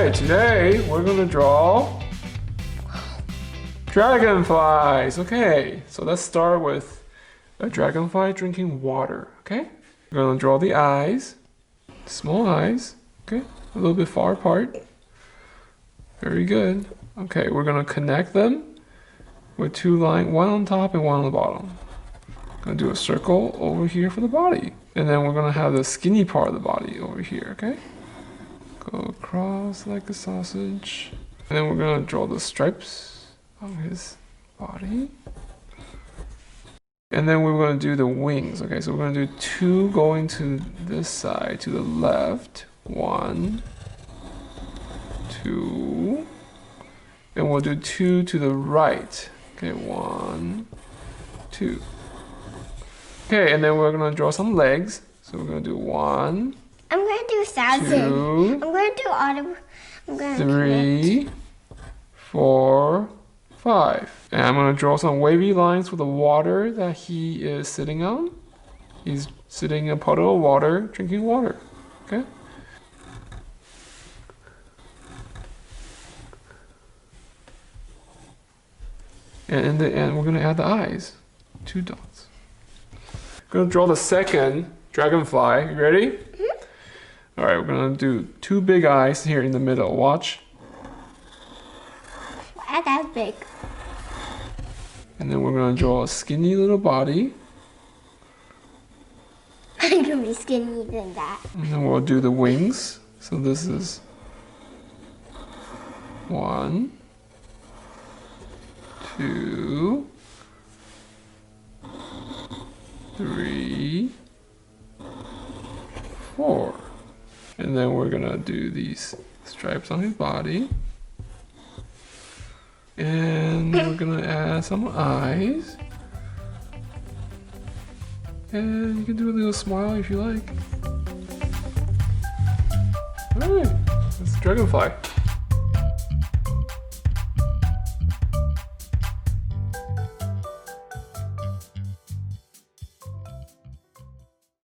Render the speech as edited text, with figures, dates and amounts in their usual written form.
Alright, today we're gonna draw dragonflies. Okay, so let's start with a dragonfly drinking water. Okay, we're gonna draw the eyes, small eyes. Okay, a little bit far apart. Very good. Okay, we're gonna connect them with two lines, one on top and one on the bottom. Gonna do a circle over here for the body, and then we're gonna have the skinny part of the body over here. Okay, go across like a sausage, and then we're gonna draw the stripes on his body, and then we're gonna do the wings. Okay, so we're gonna do two going to this side, to the left, 1, 2, and we'll do two to the right. Okay, 1, 2. Okay, and then we're gonna draw some legs. So we're gonna do 1. I'm gonna do 1,000. 2. I'm gonna do auto. I'm gonna 3, 4, 5. And I'm gonna draw some wavy lines with the water that he is sitting on. He's sitting in a puddle of water, drinking water. Okay. And in the end, we're gonna add the eyes. 2 dots. Gonna draw the second dragonfly. You ready? Mm-hmm. All right, we're gonna do 2 big eyes here in the middle. Watch. Why that big? And then we're gonna draw a skinny little body. I'm gonna be skinnier than that. And then we'll do the wings. So this is 1, 2, 3, 4. And then we're gonna do these stripes on his body. And we're gonna add some eyes. And you can do a little smile if you like. Alright, that's a dragonfly.